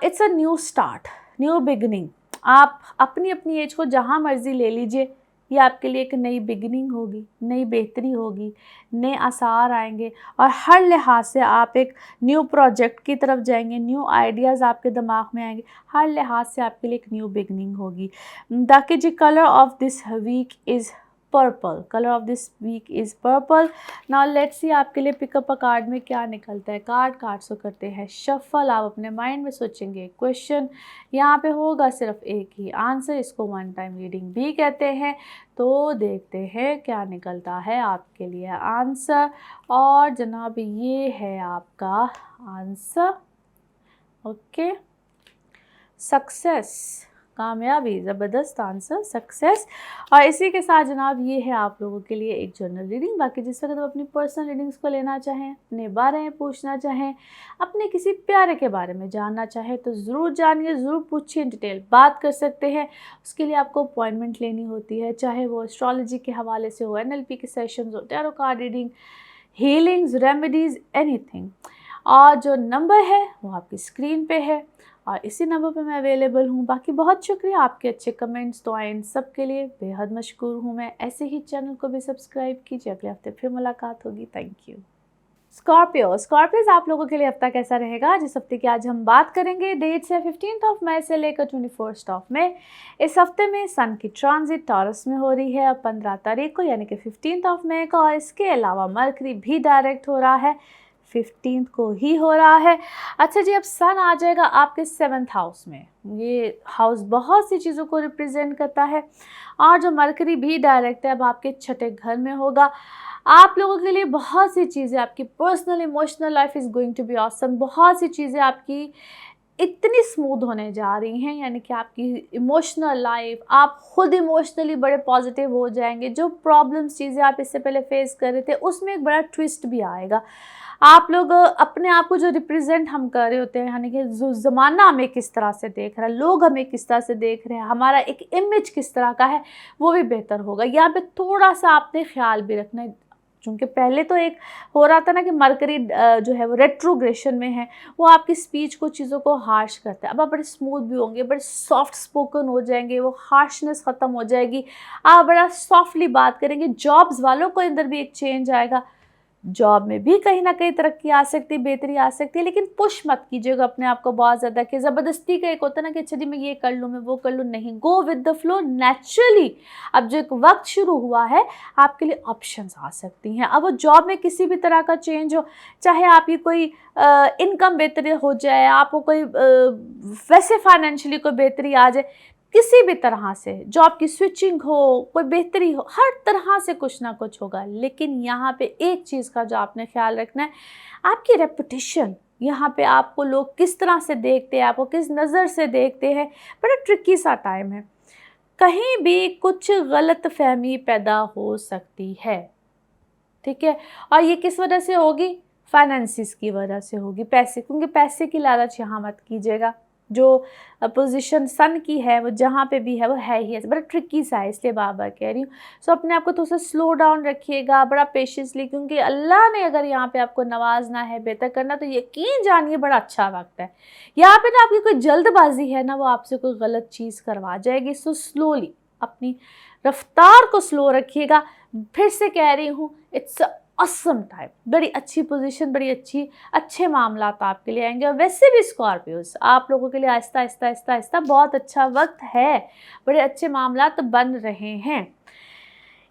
It's a new start, new beginning. आप अपनी अपनी एज को जहाँ मर्ज़ी ले लीजिए, ये आपके लिए एक नई बिगनिंग होगी, नई बेहतरी होगी, नए आसार आएंगे, और हर लिहाज से आप एक न्यू प्रोजेक्ट की तरफ जाएंगे, न्यू आइडियाज़ आपके दिमाग में आएंगे, हर लिहाज से आपके लिए एक न्यू बिगनिंग होगी। ताकि जी colour of this week is purple, colour of this week is purple. Now let's see आपके लिए पिकअप अ कार्ड में क्या निकलता है। कार्ड्स को करते हैं शफल। आप अपने माइंड में सोचेंगे क्वेश्चन, यहाँ पे होगा सिर्फ एक ही आंसर, इसको वन टाइम रीडिंग भी कहते हैं। तो देखते हैं क्या निकलता है आपके लिए आंसर। और जनाब ये है आपका आंसर। ओके, सक्सेस, कामयाबी, ज़बरदस्त आंसर, सक्सेस। और इसी के साथ जनाब ये है आप लोगों के लिए एक जनरल रीडिंग। बाकी जिस वक्त आप अपनी पर्सनल रीडिंग्स को लेना चाहें, अपने बारे में पूछना चाहें, अपने किसी प्यारे के बारे में जानना चाहें तो ज़रूर जानिए, ज़रूर पूछिए, डिटेल बात कर सकते हैं। उसके लिए आपको अपॉइंटमेंट लेनी होती है, चाहे वो एस्ट्रोलॉजी के हवाले से हो, NLP के सेशंस हो, tarot card reading, healings, remedies, anything. और जो नंबर है वो आपकी स्क्रीन पे है और इसी नंबर पे मैं अवेलेबल हूँ। बाकी बहुत शुक्रिया आपके अच्छे कमेंट्स, दुआएं, इन सब के लिए बेहद मशकूर हूँ मैं। ऐसे ही चैनल को भी सब्सक्राइब कीजिए। अगले हफ्ते फिर मुलाकात होगी। Thank you. स्कॉर्पियोज आप लोगों के लिए हफ्ता कैसा रहेगा? जिस हफ्ते की आज हम बात करेंगे, डेट्स है 15 मई से लेकर 21 मई। इस हफ्ते में सन की ट्रांजिट टॉरस में हो रही है अब 15 तारीख को, यानी कि 15 मई को। और इसके अलावा मरकरी भी डायरेक्ट हो रहा है, 15 को ही हो रहा है। अच्छा जी, अब सन आ जाएगा आपके 7th हाउस में। ये हाउस बहुत सी चीज़ों को रिप्रेजेंट करता है। और जो मरकरी भी डायरेक्ट है अब आपके 6ठे घर में होगा। आप लोगों के लिए बहुत सी चीज़ें, आपकी personal emotional life is going to be awesome. बहुत सी चीज़ें आपकी इतनी स्मूथ होने जा रही हैं, यानी कि आपकी इमोशनल लाइफ, आप खुद इमोशनली बड़े पॉजिटिव हो जाएंगे। जो प्रॉब्लम्स, चीज़ें आप इससे पहले फेस कर रहे थे, उसमें एक बड़ा ट्विस्ट भी आएगा। आप लोग अपने आप को जो रिप्रेजेंट हम कर रहे होते हैं, यानी कि जो ज़माना हमें किस तरह से देख रहा है, लोग हमें किस तरह से देख रहे हैं, हमारा एक इमेज किस तरह का है, वो भी बेहतर होगा। यहाँ पे थोड़ा सा आपने ख्याल भी रखना है, क्योंकि पहले तो एक हो रहा था ना कि मरकरी जो है वो रेट्रोग्रेशन में है, वो आपकी स्पीच को, चीज़ों को हार्श करता है। अब आप बड़े स्मूथ भी होंगे, बड़े सॉफ्ट स्पोकन हो जाएंगे, वो हार्शनेस ख़त्म हो जाएगी, आप बड़ा सॉफ्टली बात करेंगे। जॉब्स वालों को अंदर भी एक चेंज आएगा, जॉब में भी कहीं ना कहीं तरक्की आ सकती है, बेहतरी आ सकती है। लेकिन पुश मत कीजिएगा अपने आप को बहुत ज़्यादा कि ज़बरदस्ती का एक होता है ना कि अच्छा जी मैं ये कर लूँ, मैं वो कर लूँ। नहीं, go with the flow, naturally. अब जो एक वक्त शुरू हुआ है, आपके लिए ऑप्शंस आ सकती हैं। अब वो जॉब में किसी भी तरह का चेंज हो, चाहे आपकी कोई इनकम बेहतरी हो जाए, आपको कोई वैसे फाइनेंशियली कोई बेहतरी आ जाए, किसी भी तरह से जॉब की स्विचिंग हो, कोई बेहतरी हो, हर तरह से कुछ ना कुछ होगा। लेकिन यहाँ पे एक चीज़ का जो आपने ख्याल रखना है, आपकी रेपुटेशन। यहाँ पे आपको लोग किस तरह से देखते हैं, आपको किस नज़र से देखते हैं, बड़ा ट्रिकी सा टाइम है। कहीं भी कुछ गलत फहमी पैदा हो सकती है। ठीक है। और ये किस वजह से होगी? फाइनेंसिस की वजह से होगी, पैसे, क्योंकि पैसे की लालच यहाँ मत कीजिएगा। जो पोजीशन सन की है वो जहाँ पे भी है वो है ही ऐसे, बड़ा ट्रिकी सा है, इसलिए बार बार कह रही हूँ। सो अपने आप को थोड़ा सा स्लो डाउन रखिएगा, बड़ा पेशेंसली, क्योंकि अल्लाह ने अगर यहाँ पे आपको नवाजना है, बेहतर करना, तो यकीन जानिए बड़ा अच्छा वक्त है। यहाँ पे ना आपकी कोई जल्दबाजी है ना, वो आपसे कोई गलत चीज़ करवा जाएगी। सो स्लोली अपनी रफ्तार को स्लो रखिएगा। फिर से कह रही हूँ, इट्स ऑसम टाइम, बड़ी अच्छी पोजीशन, बड़ी अच्छे मामलात आपके लिए आएंगे। और वैसे भी स्कॉर्पियोस आप लोगों के लिए आहिस्ता आहिस्ता आहिस्ता आहिस्ता बहुत अच्छा वक्त है, बड़े अच्छे मामलात बन रहे हैं।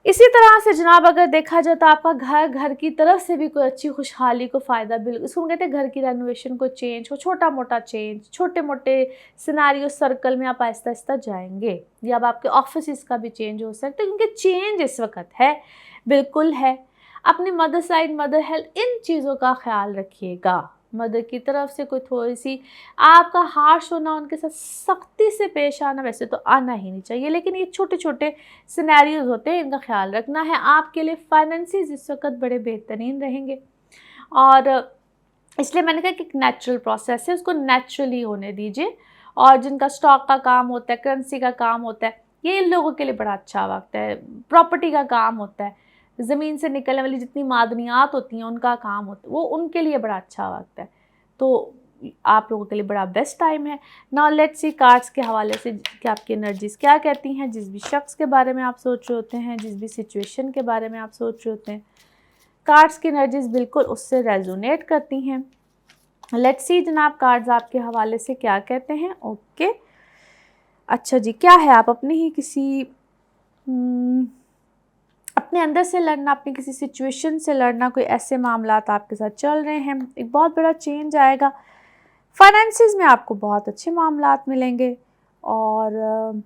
इसी तरह से जनाब अगर देखा जाए तो आपका घर की तरफ से भी कोई अच्छी खुशहाली को फ़ायदा, बिल्कुल इसको कहते हैं घर की रेनोवेशन को चेंज हो, छोटा मोटा चेंज, छोटे मोटे सिनारियो सर्कल में आप आहिस्ता आहिस्ता जाएंगे। या अब आपके ऑफिस का भी चेंज हो सकता है, क्योंकि चेंज इस वक्त है, बिल्कुल है। अपनी मदर साइड, मदर हेल्थ, इन चीज़ों का ख्याल रखिएगा। मदर की तरफ से कोई थोड़ी सी आपका हार्श होना, उनके साथ सख्ती से पेश आना, वैसे तो आना ही नहीं चाहिए, लेकिन ये छोटे छोटे सिनेरियोज होते हैं, इनका ख्याल रखना है। आपके लिए फाइनेंसिस इस वक्त बड़े बेहतरीन रहेंगे, और इसलिए मैंने कहा कि एक नेचुरल प्रोसेस है, उसको नेचुरली होने दीजिए। और जिनका स्टॉक का काम होता है, करेंसी का काम होता है, ये इन लोगों के लिए बड़ा अच्छा वक्त है। प्रॉपर्टी का काम होता है, ज़मीन से निकलने वाली जितनी मादनियात होती हैं उनका काम होता है, वो उनके लिए बड़ा अच्छा वक्त है। तो आप लोगों के लिए बड़ा बेस्ट टाइम है। नाउ लेट्स सी कार्ड्स के हवाले से कि आपकी एनर्जीज़ क्या कहती हैं। जिस भी शख्स के बारे में आप सोच रहे होते हैं, जिस भी सिचुएशन के बारे में आप सोच रहे होते हैं, कार्ड्स की एनर्जीज़ बिल्कुल उससे रेजोनेट करती हैं। लेट्स सी जनाब कार्ड्स आपके हवाले से क्या कहते हैं। ओके, अच्छा जी, क्या है आप अपने ही किसी अपने अंदर से लड़ना, अपनी किसी सिचुएशन से लड़ना, कोई ऐसे मामलात आपके साथ चल रहे हैं, एक बहुत बड़ा चेंज आएगा। फाइनेंसिस में आपको बहुत अच्छे मामलात मिलेंगे। और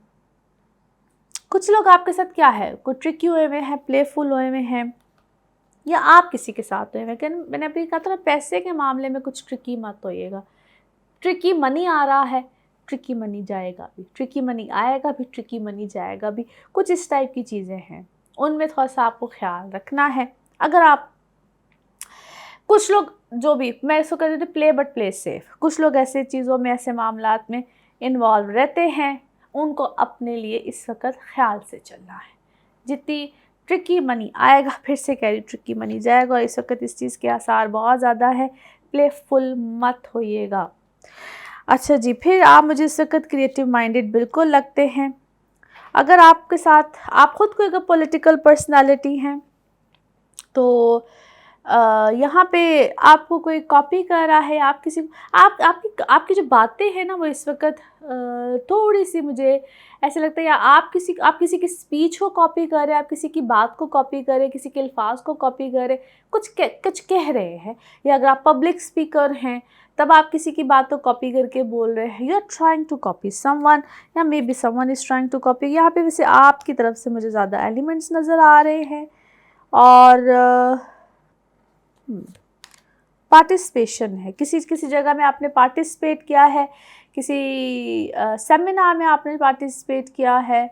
कुछ लोग आपके साथ क्या है, कोई ट्रिकी हुए हुए हैं, प्लेफुल हुए हुए हैं, या आप किसी के साथ हुए हैं। लेकिन मैंने अभी कहा था ना, पैसे के मामले में कुछ ट्रिकी मत होइएगा। ट्रिकी मनी आ रहा है, ट्रिकी मनी जाएगा भी, ट्रिकी मनी आएगा भी, ट्रिकी मनी जाएगा भी, कुछ इस टाइप की चीज़ें हैं, उनमें थोड़ा सा आपको ख्याल रखना है। अगर आप, कुछ लोग जो भी, मैं इसको कहती हूँ प्ले बट प्ले सेफ, कुछ लोग ऐसे चीज़ों में, ऐसे मामलात में इन्वॉल्व रहते हैं, उनको अपने लिए इस वक्त ख्याल से चलना है। जितनी ट्रिकी मनी आएगा, फिर से कह रही ट्रिकी मनी जाएगा, और इस वक्त इस चीज़ के आसार बहुत ज़्यादा है, प्लेफुल मत होइएगा। अच्छा जी, फिर आप मुझे इस वक्त क्रिएटिव माइंडेड बिल्कुल लगते हैं। अगर आपके साथ, आप ख़ुद को अगर पॉलिटिकल पर्सनालिटी हैं, तो यहाँ पे आपको कोई कॉपी कर रहा है, आप किसी, आपकी जो बातें हैं ना, वो इस वक्त थोड़ी सी मुझे ऐसे लगता है, या आप किसी की स्पीच को कॉपी कर रहे हैं, आप किसी की बात को कॉपी कर रहे हैं, किसी के अल्फाज को कॉपी कर रहे हैं, कुछ कह रहे हैं। या अगर आप पब्लिक स्पीकर हैं, तब आप किसी की बात को कॉपी करके बोल रहे हैं, you are trying to copy someone, या may be someone is trying to copy. यहाँ पे वैसे आपकी तरफ से मुझे ज़्यादा एलिमेंट्स नज़र आ रहे हैं। और पार्टिसिपेशन है, किसी जगह में आपने पार्टिसिपेट किया है, किसी सेमिनार में आपने पार्टिसिपेट किया है।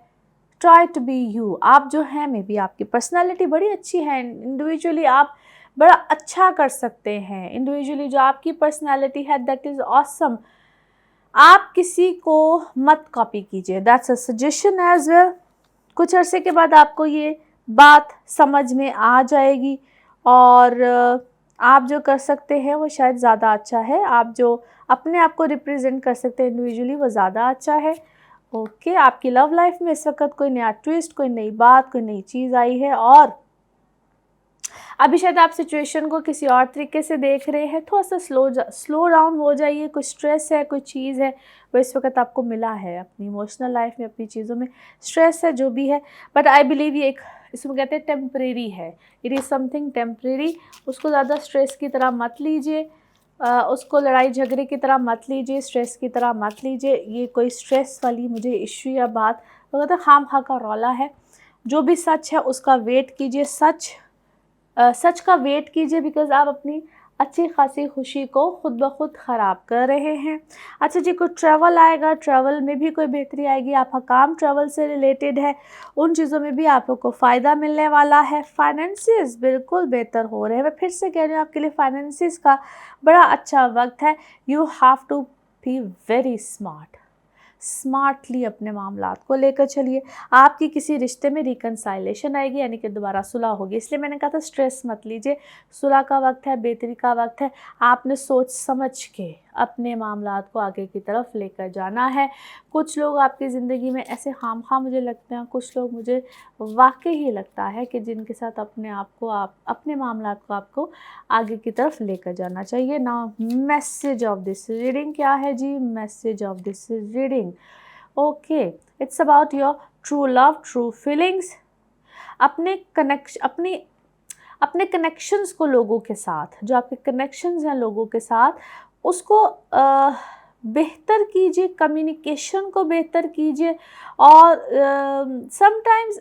ट्राई टू बी यू, आप जो हैं, मे बी आपकी पर्सनालिटी बड़ी अच्छी है, इंडिविजुअली आप बड़ा अच्छा कर सकते हैं, इंडिविजुअली जो आपकी पर्सनालिटी है, दैट इज़ ऑसम। आप किसी को मत कॉपी कीजिए, that's a suggestion as well. कुछ अरसे के बाद आपको ये बात समझ में आ जाएगी, और आप जो कर सकते हैं वो शायद ज़्यादा अच्छा है, आप जो अपने आप को रिप्रेजेंट कर सकते हैं इंडिविजुअली, वो ज़्यादा अच्छा है। ओके, आपकी लव लाइफ में इस वक्त कोई नया ट्विस्ट, कोई नई बात, कोई नई चीज़ आई है, और अभी शायद आप सिचुएशन को किसी और तरीके से देख रहे हैं। थोड़ा सा स्लो डाउन हो जाइए। कोई स्ट्रेस है, कोई चीज़ है, वो इस वक्त आपको मिला है अपनी इमोशनल लाइफ में, अपनी चीज़ों में स्ट्रेस है, जो भी है, बट आई बिलीव ये एक, इसमें कहते हैं टेम्परेरी है, इट इज़ समथिंग टेम्परेरी। उसको ज़्यादा स्ट्रेस की तरह मत लीजिए, उसको लड़ाई झगड़े की तरह मत लीजिए, स्ट्रेस की तरह मत लीजिए। ये कोई स्ट्रेस वाली मुझे इश्यू या बात, वो कहते हैं खामखा का रौला है। जो भी सच है उसका वेट कीजिए, सच का वेट कीजिए, बिकॉज़ आप अपनी अच्छी खासी खुशी को खुद ब खुद ख़राब कर रहे हैं। अच्छा जी, कोई ट्रैवल आएगा, ट्रैवल में भी कोई बेहतरी आएगी, आपका काम ट्रैवल से रिलेटेड है, उन चीज़ों में भी आप लोग को फ़ायदा मिलने वाला है। फाइनेंसिस बिल्कुल बेहतर हो रहे हैं। मैं फिर से कह रही हूँ, आपके लिए फाइनेंसिस का बड़ा अच्छा वक्त है। You have to be very smartly अपने मामलात को लेकर चलिए। आपकी किसी रिश्ते में रिकन्साइलेशन आएगी, यानी कि दोबारा सुलह होगी। इसलिए मैंने कहा था स्ट्रेस मत लीजिए, सुलह का वक्त है, बेहतरी का वक्त है। आपने सोच समझ के अपने मामलात को आगे की तरफ लेकर जाना है। कुछ लोग आपकी ज़िंदगी में ऐसे खामखा मुझे लगते हैं, कुछ लोग मुझे वाकई ही लगता है कि जिनके साथ अपने आप को, आप अपने मामलात को आपको आगे की तरफ लेकर जाना चाहिए ना। मैसेज ऑफ दिस रीडिंग क्या है जी? Message of this reading, okay, it's about your true love, true feelings. अपने कनेक्शंस को लोगों के साथ, जो आपके कनेक्शंस हैं लोगों के साथ, उसको बेहतर कीजिए, कम्युनिकेशन को बेहतर कीजिए। और समटाइम्स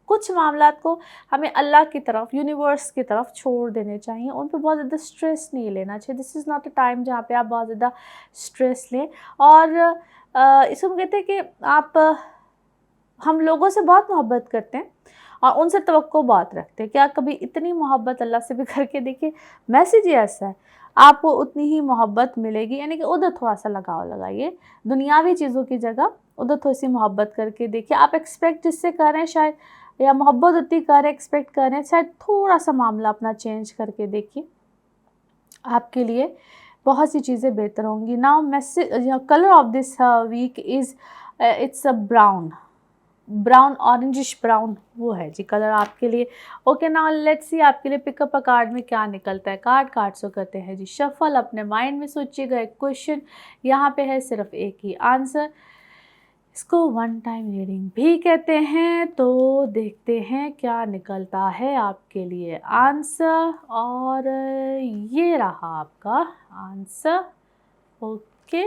कुछ मामलात को हमें अल्लाह की तरफ, यूनिवर्स की तरफ छोड़ देने चाहिए, उन पर बहुत ज़्यादा स्ट्रेस नहीं लेना चाहिए। This is not a time जहाँ पे आप बहुत ज़्यादा स्ट्रेस लें। और इसको हम कहते हैं कि हम लोगों से बहुत मोहब्बत करते हैं और उनसे तवक्को बहुत रखते हैं। क्या कभी इतनी मोहब्बत अल्लाह से भी करके देखिए? मैसेज ही ऐसा है, आपको उतनी ही मोहब्बत मिलेगी, यानी कि उधर थोड़ा सा लगाव लगाइए, दुनियावी चीज़ों की जगह उधर थोड़ी सी मोहब्बत करके देखिए। आप एक्सपेक्ट जिससे कर रहे हैं शायद, या मोहब्बत उतनी कर रहे हैं, एक्सपेक्ट कर रहे हैं, शायद थोड़ा सा मामला अपना चेंज करके देखिए, आपके लिए बहुत सी चीज़ें बेहतर होंगी। Now message, colour of this week is it's a brown, orangish brown, वो है जी कलर आपके लिए। ओके, नाउ लेट्स सी आपके लिए पिकअप अ कार्ड में क्या निकलता है। कार्ड सो करते हैं जी शफल। अपने माइंड में सोचिएगा एक क्वेश्चन, यहाँ पे है सिर्फ एक ही आंसर। इसको वन टाइम रीडिंग भी कहते हैं। तो देखते हैं क्या निकलता है आपके लिए आंसर, और ये रहा आपका answer. Okay,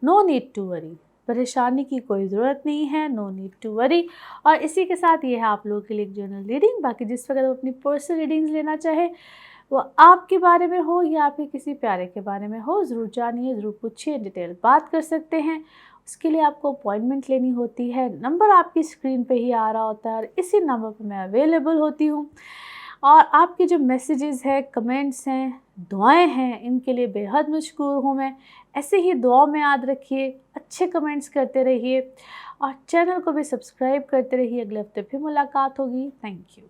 no need to worry, परेशानी की कोई ज़रूरत नहीं है, नो नीड टू वरी। और इसी के साथ ये है आप लोगों के लिए एक जनरल रीडिंग। बाकी जिस वक्त आप अपनी पर्सनल रीडिंग्स लेना चाहे, वो आपके बारे में हो या आपके किसी प्यारे के बारे में हो, ज़रूर जानिए, ज़रूर पूछिए, डिटेल बात कर सकते हैं। उसके लिए आपको अपॉइंटमेंट लेनी होती है। नंबर आपकी स्क्रीन पे ही आ रहा होता है और इसी नंबर पर मैं अवेलेबल होती हूँ। और आपके जो मैसेजेस हैं, कमेंट्स हैं, दुआएं हैं, इनके लिए बेहद मशकूर हूँ मैं। ऐसे ही दुआओं में याद रखिए, अच्छे कमेंट्स करते रहिए और चैनल को भी सब्सक्राइब करते रहिए। अगले हफ्ते फिर मुलाकात होगी। Thank you.